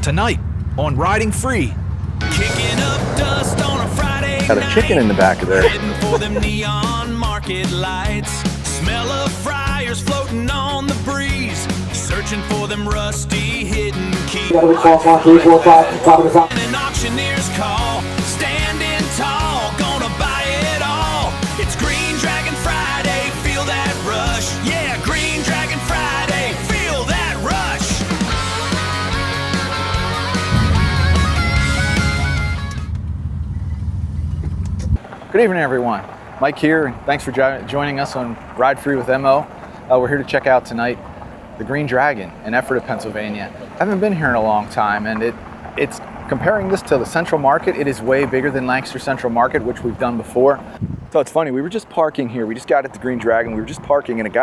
tonight on Riding Free. Kicking up dust on a Friday Got a chicken in the back of there. Heading for them neon market lights. Smell of fryers floating on the breeze. Searching for them rusty hidden keys. An auctioneer's call. Standing tall, gonna buy it all. It's Green Dragon Friday, feel that rush. Yeah, Green Dragon Friday, feel that rush. Good evening, everyone. Mike here, and thanks for joining us on Ride Free with MO. We're here to check out tonight the Green Dragon in Ephrata, Pennsylvania. I haven't been here in a long time, and it's comparing this to the Central Market. It is way bigger than Lancaster Central Market, which we've done before. So it's funny, we were just parking here. We just got at the Green Dragon. We were just parking, and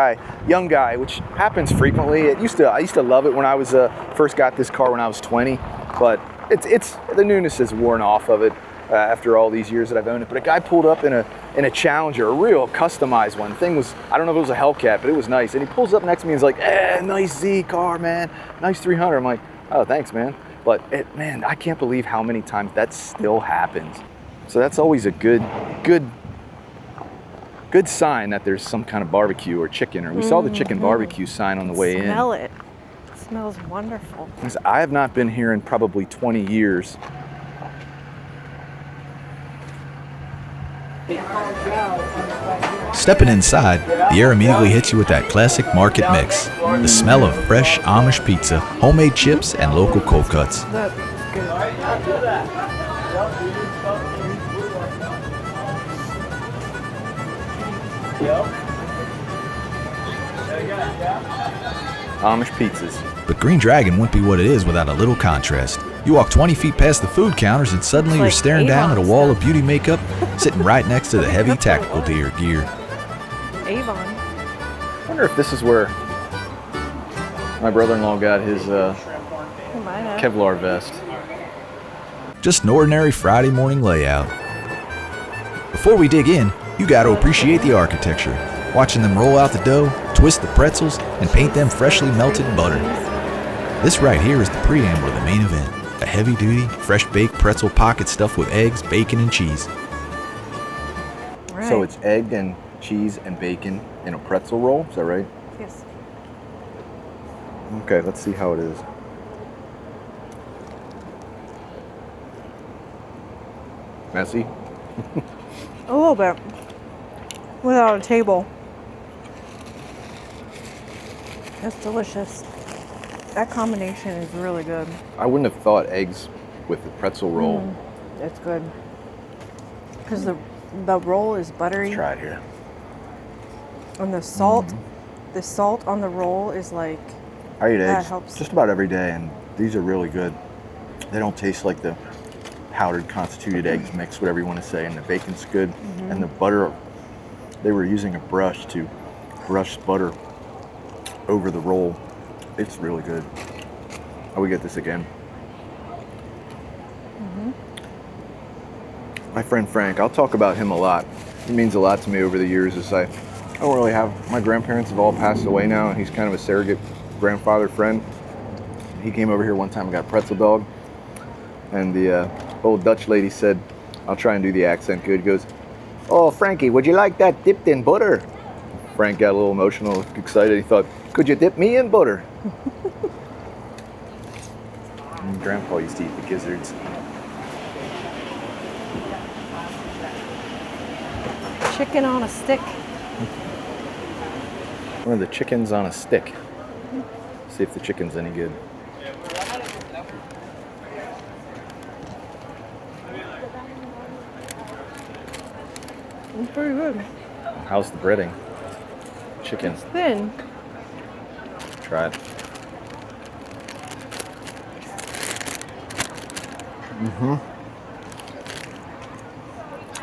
young guy, which happens frequently. I used to love it when I was first got this car when I was 20, but it's the newness is worn off of it. After all these years that I've owned it. But a guy pulled up in a Challenger, a real customized one. The thing was, I don't know if it was a Hellcat, but it was nice. And he pulls up next to me and is like, nice Z car, man. Nice 300. I'm like, oh, thanks, man. But man, I can't believe how many times that still happens. So that's always a good sign that there's some kind of barbecue or chicken. Or we saw the chicken barbecue sign on the way in. Smell it. It smells wonderful. I have not been here in probably 20 years. Stepping inside, the air immediately hits you with that classic market mix. The smell of fresh Amish pizza, homemade chips, and local cold cuts. That's good. Amish pizzas. But Green Dragon wouldn't be what it is without a little contrast. You walk 20 feet past the food counters and suddenly you're staring down at a wall of beauty makeup sitting right next to the heavy tactical gear. Avon. I wonder if this is where my brother-in-law got his Kevlar vest. Just an ordinary Friday morning layout. Before we dig in, you got to appreciate the architecture. Watching them roll out the dough, twist the pretzels, and paint them freshly melted butter. This right here is the preamble to the main event. A heavy-duty, fresh-baked pretzel pocket stuffed with eggs, bacon, and cheese. Right. So it's egg and cheese and bacon in a pretzel roll, is that right? Yes. Okay, let's see how it is. Messy? A little bit. Without a table. It's delicious. That combination is really good. I wouldn't have thought eggs with the pretzel roll. It's good. Because the roll is buttery. Let's try it here. And the salt on the roll is like, I eat that eggs helps. just about every day, and these are really good. They don't taste like the powdered constituted eggs mix, whatever you want to say, and the bacon's good. And the butter, they were using a brush to brush butter over the roll. It's really good. I would get this again. My friend Frank, I'll talk about him a lot. He means a lot to me over the years. As I don't really have, my grandparents have all passed away now, and he's kind of a surrogate grandfather friend. He came over here one time and got a pretzel dog, and the old Dutch lady said, I'll try and do the accent good, goes, "Oh, Frankie, would you like that dipped in butter?" Frank got a little emotional, excited. He thought, "Could you dip me in butter?" And Grandpa used to eat the gizzards. chicken on a stick. One of the chickens on a stick. See if the chicken's any good. It's pretty good. How's the breading? Chicken. It's thin. Try it.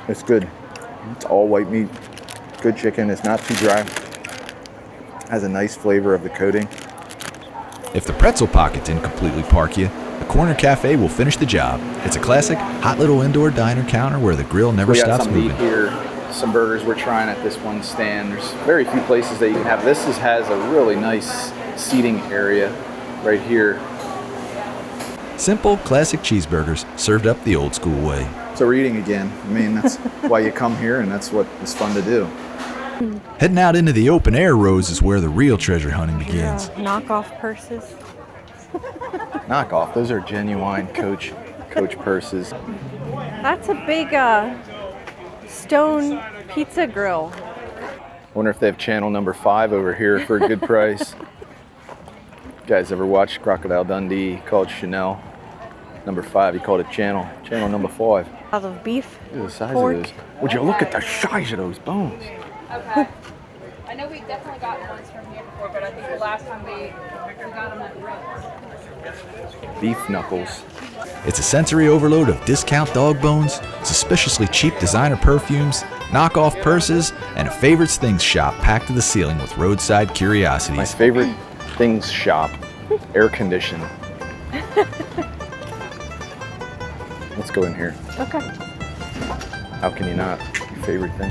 It's good. It's all white meat. Good chicken. It's not too dry. Has a nice flavor of the coating. If the pretzel pocket didn't completely park you, the Corner Cafe will finish the job. It's a classic, hot little indoor diner counter where the grill never stops moving. We got some meat here, some burgers we're trying at this one stand. There's very few places that you can have. This has a really nice seating area right here. Simple, classic cheeseburgers served up the old school way. So we're eating again. I mean, that's why you come here, and that's what is fun to do. Heading out into the open air rows is where the real treasure hunting begins. Knockoff purses. Knockoff. Those are genuine Coach purses. That's a big stone pizza grill. Wonder if they have channel number 5 over here for a good price. You guys ever watch Crocodile Dundee? He called Chanel number 5. He called it channel number 5. Out of beef. Look at the size pork. of those. Would you look at the size of those bones? Okay. I know we've definitely gotten ones from here before, but I think the last time we got them at Rose. Beef knuckles. It's a sensory overload of discount dog bones, suspiciously cheap designer perfumes, knockoff purses, and a favorites things shop packed to the ceiling with roadside My curiosities. favorite things shop. Air conditioning. Let's go in here. Okay. How can you not? Your favorite thing.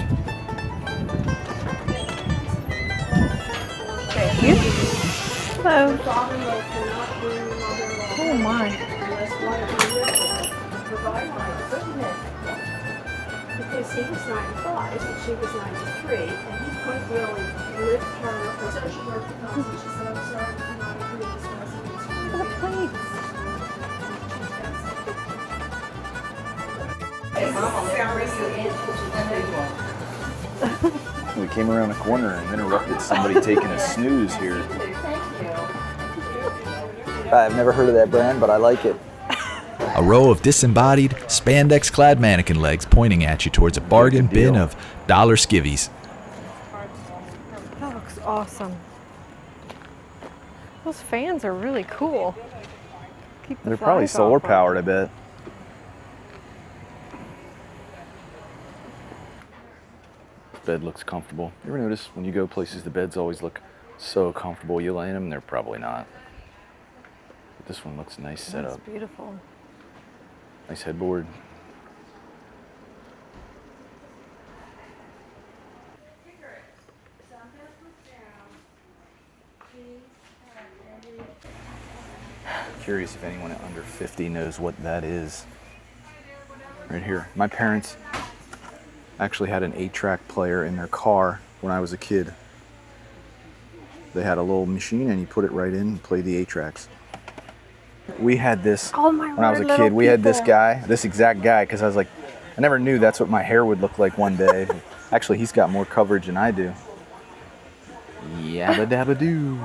Thank you. Hello. Oh my. Because he was 95 and she was 93, and he couldn't really lift her up. So she worked the house and she said, I'm sorry, I'm not a police resident. Look at the plates. We came around a corner and interrupted somebody taking a snooze here. I've never heard of that brand, but I like it. A row of disembodied, spandex-clad mannequin legs pointing at you towards a bargain Good deal. bin of dollar skivvies. That looks awesome. Those fans are really cool. Keep the They're probably flies solar off 'em. powered, I bet. Bed looks comfortable. You ever notice when you go places, the beds always look so comfortable? You lay in them, they're probably not. But this one looks nice That's setup. beautiful. Nice headboard. Curious if anyone under 50 knows what that is. Right here. My parents actually had an 8-track player in their car when I was a kid. They had a little machine and you put it right in and played the 8 tracks. We had this Oh my when I was a word, kid. little We had this people. guy, this exact guy, because I was like, I never knew that's what my hair would look like one day. Actually, he's got more coverage than I do. Yabba dabba doo.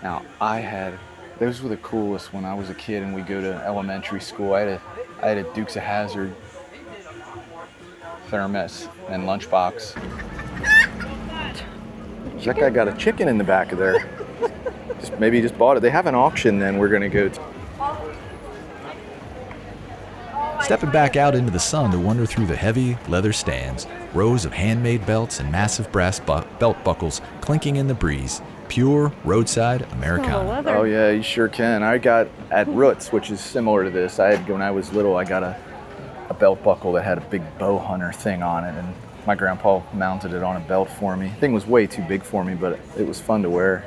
Now, those were the coolest when I was a kid and we go to elementary school. I had a Dukes of Hazzard thermos and lunchbox. That guy got a chicken in the back of there. Maybe he just bought it. They have an auction then we're gonna go to. Stepping back out into the sun to wander through the heavy leather stands, rows of handmade belts and massive brass belt buckles clinking in the breeze. Pure roadside Oh, Americana. leather. Oh yeah, you sure can. I got at Roots, which is similar to this. When I was little, I got a belt buckle that had a big bow hunter thing on it, and my grandpa mounted it on a belt for me. The thing was way too big for me, but it was fun to wear.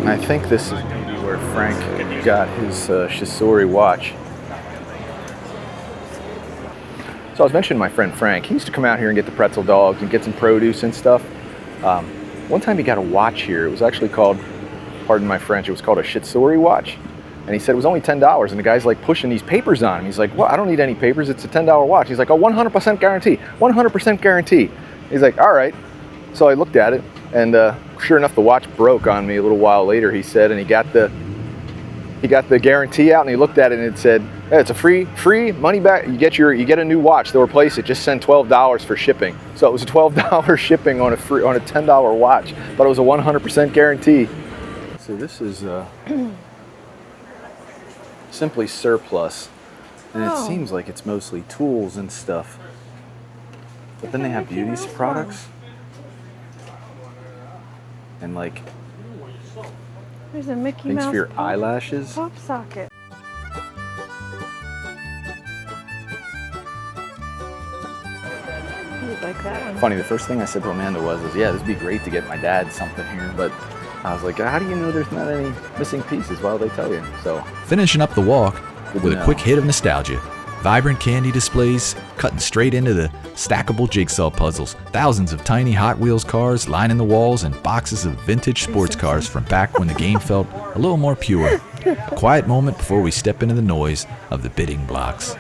I think this is maybe where Frank got his Shisori watch. So I was mentioning my friend Frank. He used to come out here and get the pretzel dogs and get some produce and stuff. One time he got a watch here. It was actually called, pardon my French, it was called a Shitsuri watch. And he said it was only $10. And the guy's like pushing these papers on him. He's like, well, I don't need any papers. It's a $10 watch. He's like, oh, 100% guarantee. 100% guarantee. He's like, all right. So I looked at it, and sure enough, the watch broke on me a little while later, he said, and he got the guarantee out, and he looked at it, and it said, hey, it's a free money back. You get a new watch. They'll replace it. Just send $12 for shipping. So it was a $12 shipping on a $10 watch, but it was a 100% guarantee. So this is simply surplus, and it Oh. seems like it's mostly tools and stuff. But then they have beauty products. And like There's a Mickey things Mouse for your pop- eyelashes. pop socket. You'd like that one. Funny, the first thing I said to Amanda was, yeah, this would be great to get my dad something here, but I was like, how do you know there's not any missing pieces? Why would they tell you? So Finishing up the walk Good with to a know. quick hit of nostalgia. Vibrant candy displays, cutting straight into the stackable jigsaw puzzles. Thousands of tiny Hot Wheels cars lining the walls and boxes of vintage sports cars from back when the game felt a little more pure. A quiet moment before we step into the noise of the bidding blocks.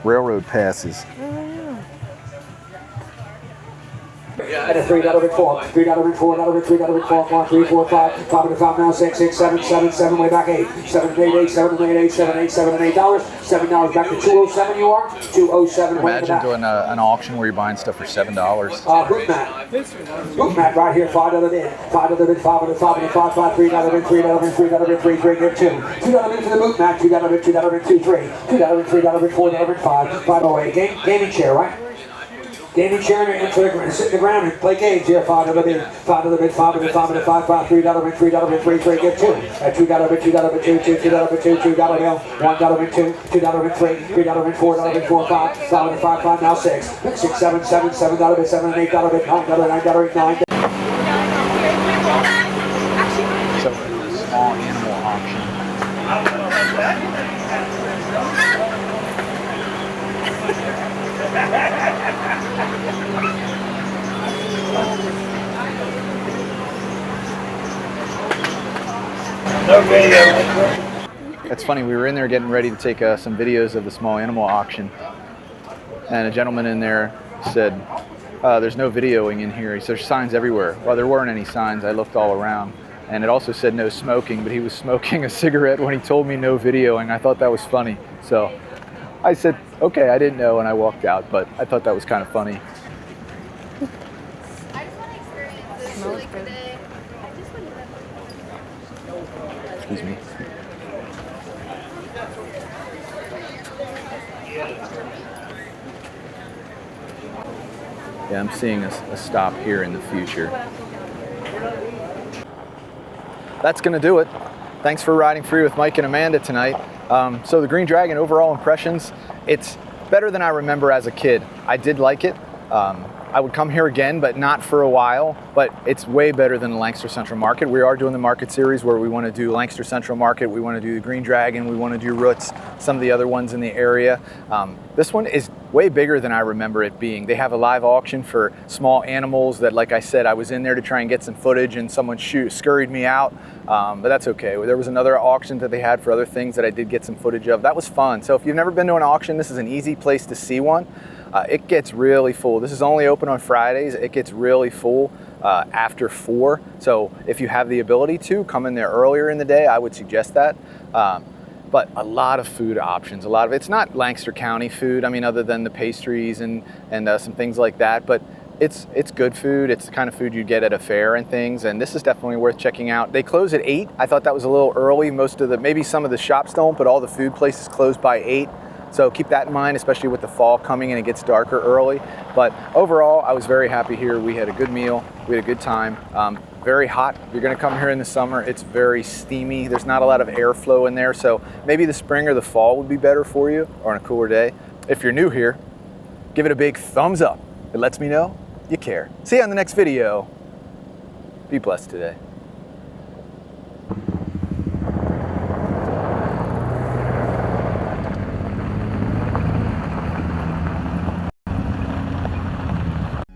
railroad passes. And a $3 bid four, $3 bid four, $3 bid four, 1, 3, 4, 5, 5 and 5 now, 6, 6, 7, 7, 7, way back 8, 7 and 8, 8, 7 and 8, 8, 7, 8, 7 and $8, $7 back to 207 you are, 207 way Imagine back. doing an auction where you're buying stuff for $7. Boot mat. Boot mat right here, $5 bid, $5 bid, 5 and 5 and 5, 5, $3 bid, $3 bid, $3 bid, 3, 3, give 2. $2 bid for the boot mat, $2 bid, $2 bid, 2, 3, $2 bid, $3 bid, $4 bid, 5, 5 away. Gaming chair, right? Gaming chair and sit in the ground and play games here. $5 bid, $5 bid, 5 and 5 and 5, 5, $3 bid, $3 bid, 3, 3, give 2. $2 bid, $2 bid, 2, 2, $2 bid, 2, $2 bill, $1 bid, 2, $2 bid, 3, $3 bid, $4 bid, 4, 5, $5 bid, 5, 5, now 6, 6, 7, 7, $7 bid, 7 and $8 bid, $9, $9, 9. So the small animal auction. It's funny, we were in there getting ready to take some videos of the small animal auction, and a gentleman in there said, there's no videoing in here. He said, there's signs everywhere. Well, there weren't any signs. I looked all around, and it also said no smoking, but he was smoking a cigarette when he told me no videoing. I thought that was funny. So I said, okay, I didn't know, and I walked out, but I thought that was kind of funny. I just want to experience this really today. Excuse me. Yeah, I'm seeing a stop here in the future. That's going to do it. Thanks for riding free with Mike and Amanda tonight. So the Green Dragon, overall impressions, it's better than I remember as a kid. I did like it. I would come here again, but not for a while, but it's way better than the Lancaster Central Market. We are doing the market series where we want to do Lancaster Central Market, we want to do the Green Dragon, we want to do Roots, some of the other ones in the area. This one is way bigger than I remember it being. They have a live auction for small animals that, like I said, I was in there to try and get some footage and someone scurried me out, but that's okay. There was another auction that they had for other things that I did get some footage of. That was fun. So if you've never been to an auction, this is an easy place to see one. It gets really full. This is only open on Fridays. It gets really full after 4. So if you have the ability to come in there earlier in the day, I would suggest that. But a lot of food options. A lot of it's not Lancaster County food. I mean, other than the pastries and some things like that. But it's good food. It's the kind of food you get at a fair and things. And this is definitely worth checking out. They close at 8. I thought that was a little early. Maybe some of the shops don't, but all the food places close by 8. So keep that in mind, especially with the fall coming and it gets darker early. But overall, I was very happy here. We had a good meal. We had a good time. Very hot. If you're going to come here in the summer, it's very steamy. There's not a lot of airflow in there. So maybe the spring or the fall would be better for you, or on a cooler day. If you're new here, give it a big thumbs up. It lets me know you care. See you on the next video. Be blessed today.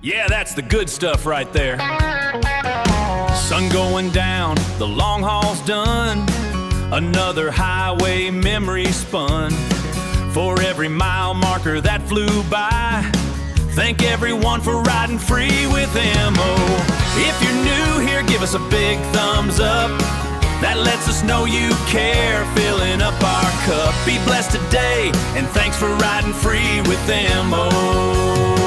Yeah, that's the good stuff right there. Sun going down, the long haul's done. Another highway memory spun. For every mile marker that flew by, thank everyone for riding free with MO. If you're new here, give us a big thumbs up. That lets us know you care, filling up our cup. Be blessed today, and thanks for riding free with MO.